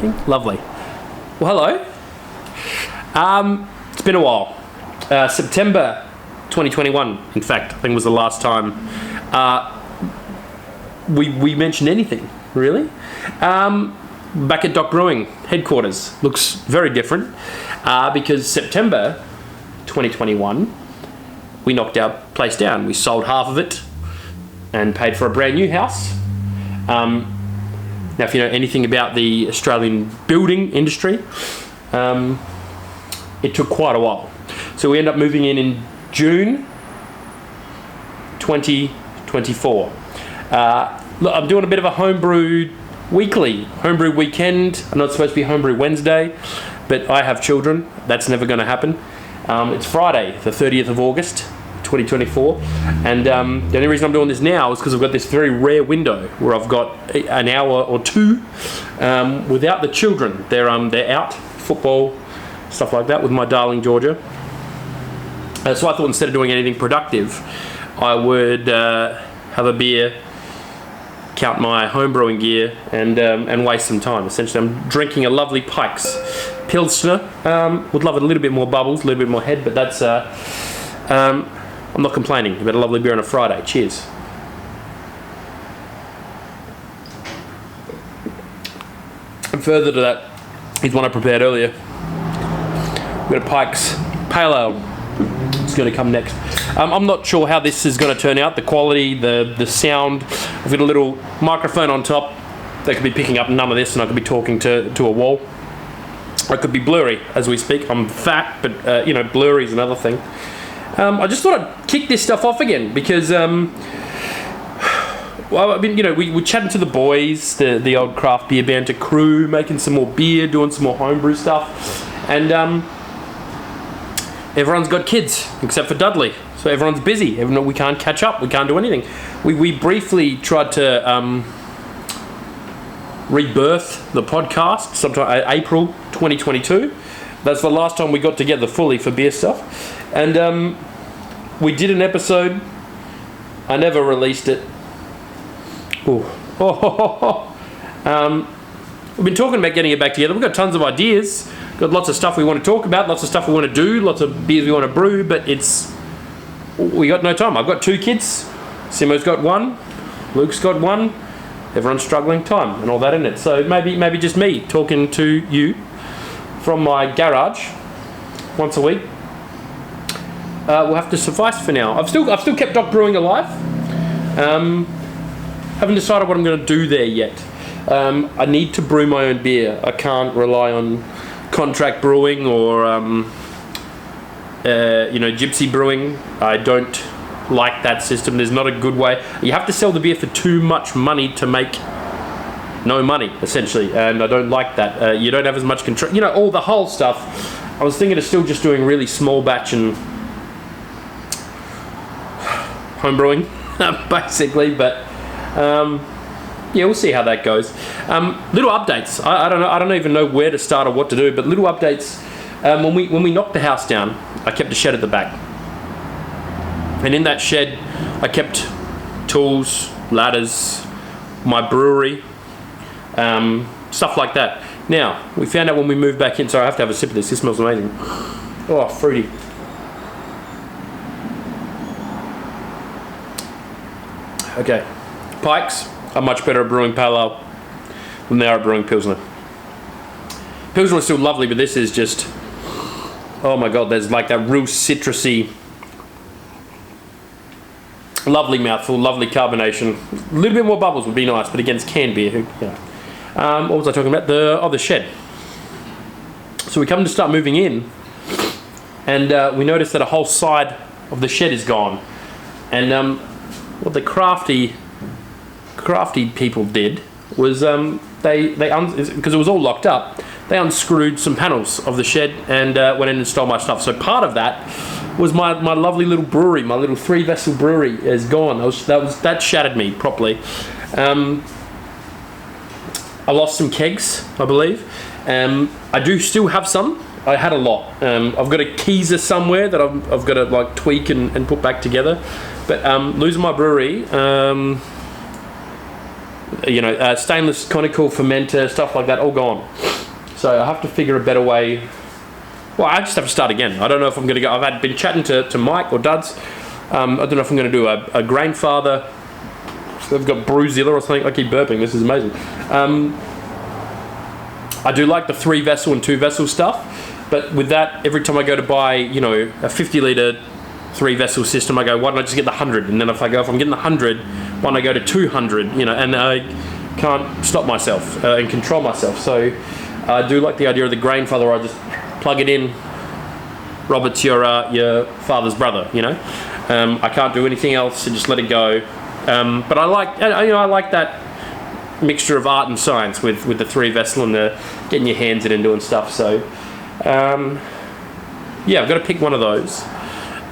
working? Lovely. Well, hello. It's been a while. September 2021, in fact, I think was the last time we mentioned anything, really. Back at Dock Brewing headquarters. Looks very different because September 2021, we knocked our place down. We sold half of it and paid for a brand new house. Now, if you know anything about the Australian building industry, it took quite a while. So we ended up moving in June 2024. Look, I'm doing a bit of a homebrew weekly, homebrew weekend. I'm not supposed to be homebrew Wednesday, but I have children. That's never going to happen. It's Friday, the 30th of August, 2024, and the only reason I'm doing this now is because I've got this very rare window where I've got an hour or two without the children. They're out, football, stuff like that, with my darling Georgia. So I thought instead of doing anything productive, I would have a beer, count my homebrewing gear, and waste some time. Essentially, I'm drinking a lovely Pike's Pilsner. Would love it a little bit more bubbles, a little bit more head, but that's I'm not complaining about a lovely beer on a Friday. Cheers. And further to that is one I prepared earlier. We've got a Pike's Pale Ale. It's going to come next. I'm not sure how this is going to turn out. The quality, the sound. I've got a little microphone on top that could be picking up none of this, and I could be talking to a wall. I could be blurry as we speak. I'm fat, but blurry is another thing. I just thought I'd kick this stuff off again because, we were chatting to the boys, the old craft beer banter crew, making some more beer, doing some more homebrew stuff, and everyone's got kids except for Dudley, so everyone's busy. We can't catch up. We can't do anything. We briefly tried to rebirth the podcast sometime April 2022. That's the last time we got together fully for beer stuff. And we did an episode. I never released it. We've been talking about getting it back together. We've got tons of ideas. Got lots of stuff we want to talk about, lots of stuff we want to do, lots of beers we want to brew, but we got no time. I've got 2 kids. Simo's got 1. Luke's got 1. Everyone's struggling time and all that in it. So maybe just me talking to you from my garage once a week will have to suffice for now. I've still kept Dock Brewing alive. Haven't decided what I'm going to do there yet. I need to brew my own beer. I can't rely on contract brewing or gypsy brewing. I don't like that system. There's not a good way. You have to sell the beer for too much money to make no money, essentially, and I don't like that. You don't have as much control. All the whole stuff. I was thinking of still just doing really small batch and home brewing, basically, but we'll see how that goes. Little updates. I don't even know where to start or what to do, but little updates. When we knocked the house down, I kept a shed at the back, and in that shed, I kept tools, ladders, my brewery. Stuff like that. Now, we found out when we moved back in, sorry, I have to have a sip of this. This smells amazing. Oh, fruity. Okay. Pikes are much better at brewing pale ale than they are at brewing Pilsner. Pilsner is still lovely, but this is just, oh my God, there's like that real citrusy, lovely mouthful, lovely carbonation. A little bit more bubbles would be nice, but against canned beer, what was I talking about? The shed. So we come to start moving in, and we notice that a whole side of the shed is gone. And what the crafty people did was because it was all locked up, they unscrewed some panels of the shed and went in and stole my stuff. So part of that was my lovely little brewery, my little 3-vessel brewery is gone. That shattered me properly. I lost some kegs, I believe. I do still have some. I had a lot. I've got a Keezer somewhere that I've got to tweak and put back together. But losing my brewery, stainless conical fermenter, stuff like that, all gone. So I have to figure a better way. Well, I just have to start again. I don't know if I'm going to go. I've been chatting to Mike or Duds. I don't know if I'm going to do a Grainfather. They've got Brewzilla or something. I keep burping. This is amazing. I do like the 3 vessel and 2 vessel stuff, but with that, every time I go to buy, a 50 litre 3 vessel system, I go, why don't I just get the 100? And then if I'm getting the 100, why don't I go to 200? And I can't stop myself and control myself. So I do like the idea of the Grainfather where I just plug it in. Robert's your father's brother, I can't do anything else, and just let it go. But I like that mixture of art and science with the 3 vessel and the getting your hands in and doing stuff. So I've got to pick one of those.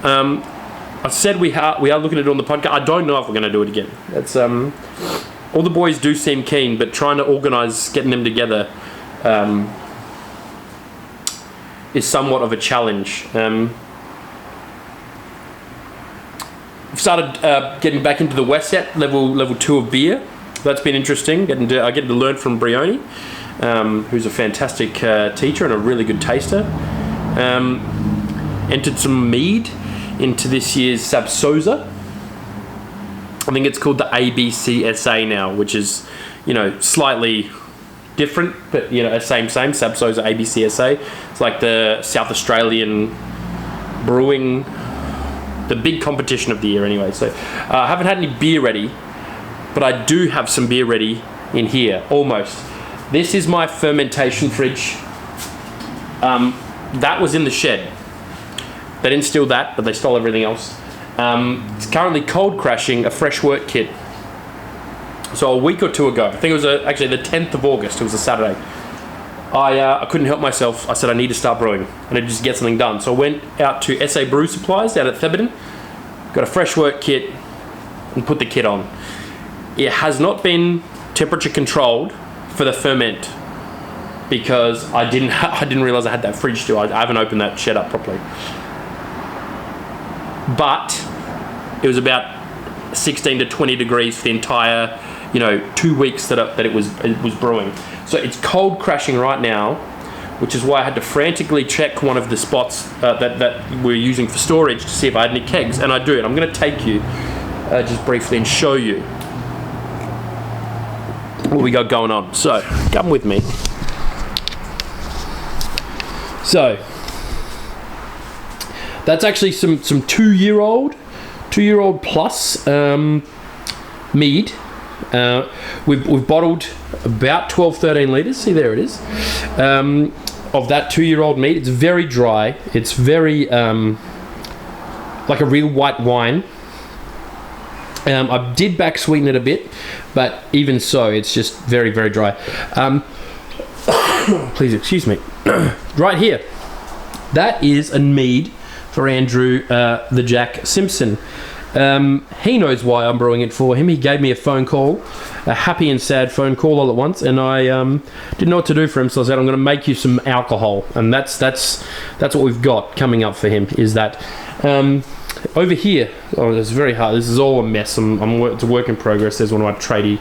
I said we are looking at it on the podcast. I don't know if we're going to do it again. It's all the boys do seem keen, but trying to organise getting them together is somewhat of a challenge. I've started getting back into the Westset level 2 of beer. That's been interesting. I get to learn from Brioni, who's a fantastic teacher and a really good taster. Entered some mead into this year's Sabsosa. I think it's called the ABCSA now, which is, slightly different, but same. Sabsosa ABCSA. It's like the South Australian brewing, the big competition of the year anyway. So I haven't had any beer ready, but I do have some beer ready in here, almost. This is my fermentation fridge. That was in the shed. They didn't steal that, but they stole everything else. It's currently cold crashing a fresh work kit. So a week or 2 ago, I think it was actually the 10th of August, it was a Saturday, I couldn't help myself. I said I need to start brewing. I need to just get something done. So I went out to SA Brew Supplies down at Thebarton, got a fresh work kit, and put the kit on. It has not been temperature controlled for the ferment because I didn't realize I had that fridge still. I haven't opened that shed up properly. But it was about 16 to 20 degrees for the entire 2 weeks that it was brewing. So it's cold crashing right now, which is why I had to frantically check one of the spots that we're using for storage to see if I had any kegs, and I do. And I'm going to take you just briefly and show you what we got going on. So come with me. So that's actually some 2-year-old plus mead. We've bottled about 12-13 litres. See, there it is. Of that 2-year-old mead. It's very dry. It's very like a real white wine. I did back sweeten it a bit, but even so, it's just very, very dry. Please excuse me. Right here, that is a mead for Andrew the Jack Simpson. He knows why I'm brewing it for him. He gave me a phone call, a happy and sad phone call all at once, and I didn't know what to do for him, so I said I'm going to make you some alcohol, and that's what we've got coming up for him. Is that over here? Oh, it's very hard. This is all a mess. It's a work in progress. There's one of my tradie.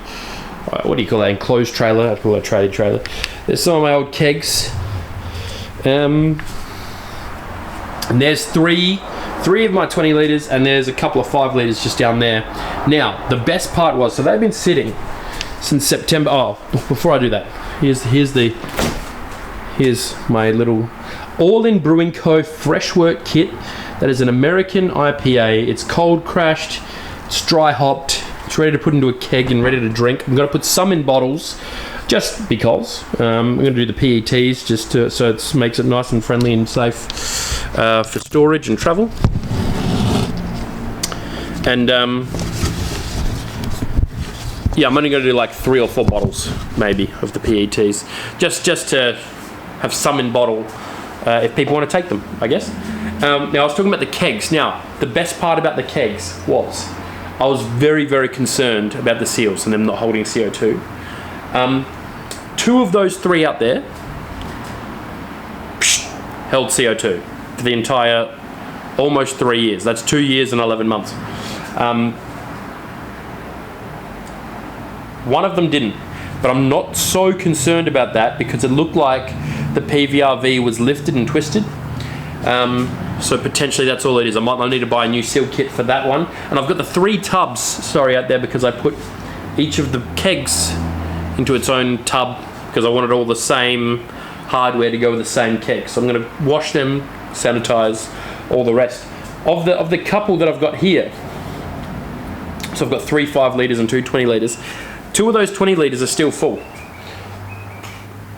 What do you call that? Enclosed trailer. I call it a tradie trailer. There's some of my old kegs. And there's three of my 20 litres, and there's a couple of 5 litres just down there. Now, the best part was, so they've been sitting since September. Oh, before I do that, here's my little All-In Brewing Co. Fresh Work Kit. That is an American IPA. It's cold crashed, it's dry hopped, it's ready to put into a keg and ready to drink. I'm going to put some in bottles, just because. I'm going to do the PETs just so it makes it nice and friendly and safe for storage and travel. And yeah, I'm only going to do like 3 or 4 bottles maybe of the PETs, just to have some in bottle if people want to take them, I guess. Now I was talking about the kegs. Now the best part about the kegs was I was very, very concerned about the seals and them not holding CO2. 2 of those 3 out there held CO2 for the entire almost 3 years. That's 2 years and 11 months. One of them didn't, but I'm not so concerned about that because it looked like the PVRV was lifted and twisted. So potentially that's all it is. I might need to buy a new seal kit for that one. And I've got the 3 tubs, sorry, out there, because I put each of the kegs into its own tub because I wanted all the same hardware to go with the same keg. So I'm going to wash them, sanitize, all the rest. Of the couple that I've got here, so I've got 3 5 litres and 2 20 litres. 2 of those 20 litres are still full.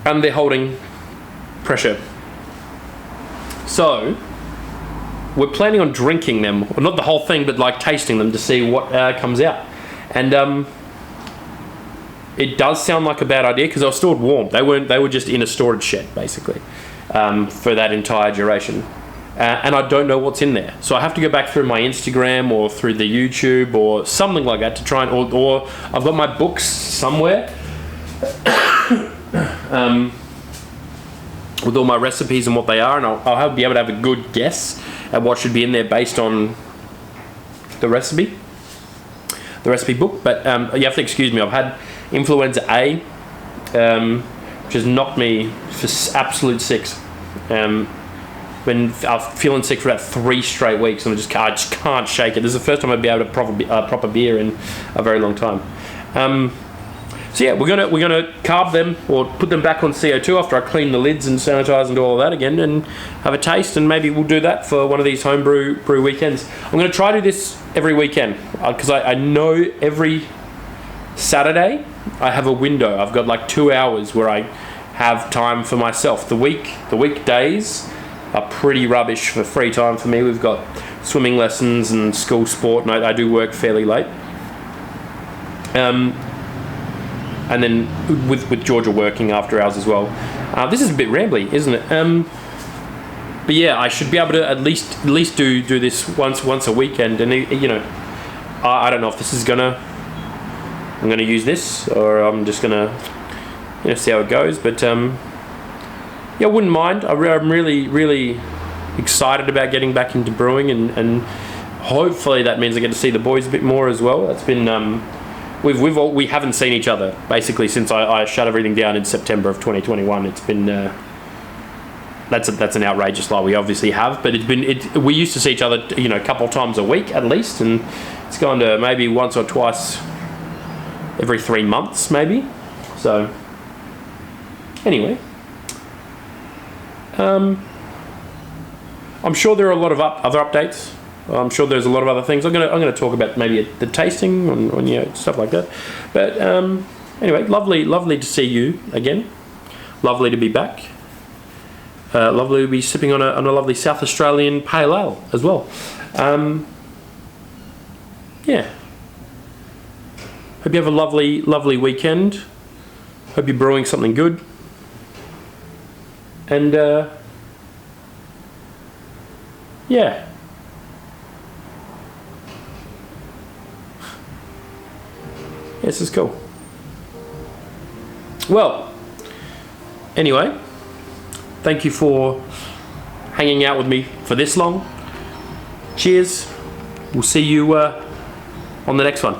And they're holding pressure. So we're planning on drinking them, well, not the whole thing, but like tasting them to see what comes out. And it does sound like a bad idea because they were stored warm. They were just in a storage shed basically for that entire duration. And I don't know what's in there, so I have to go back through my Instagram or through the YouTube or something like that to try and, or I've got my books somewhere with all my recipes and what they are, and I'll be able to have a good guess at what should be in there based on the recipe book. But you have to excuse me, I've had influenza A, which has knocked me for absolute six. When I was feeling sick for about 3 straight weeks, and I just can't shake it. This is the first time I'd be able to proper beer in a very long time. So yeah, we're gonna carb them or put them back on CO2 after I clean the lids and sanitize and do all of that again, and have a taste. And maybe we'll do that for one of these homebrew weekends. I'm gonna try to do this every weekend because I know every Saturday I have a window. I've got like 2 hours where I have time for myself. The weekdays are pretty rubbish for free time for me. We've got swimming lessons and school sport, and I do work fairly late. And then with Georgia working after hours as well. This is a bit rambly, isn't it? But yeah, I should be able to at least do this once a weekend. And you know, I don't know if this is I'm gonna use this, or I'm just gonna see how it goes. But yeah, I wouldn't mind. I'm really excited about getting back into brewing, and hopefully that means I get to see the boys a bit more as well. That's been we haven't seen each other basically since I shut everything down in September of 2021. It's been that's an outrageous lie. We obviously have, but we used to see each other a couple of times a week at least, and it's gone to maybe once or twice every 3 months maybe. So anyway, I'm sure there are a lot of other updates. I'm sure there's a lot of other things. I'm gonna talk about maybe the tasting and stuff like that. But anyway, lovely to see you again. Lovely to be back. Lovely to be sipping on a lovely South Australian pale ale as well. Yeah. Hope you have a lovely weekend. Hope you're brewing something good. And yeah. This is cool. Well, anyway, thank you for hanging out with me for this long. Cheers. We'll see you on the next one.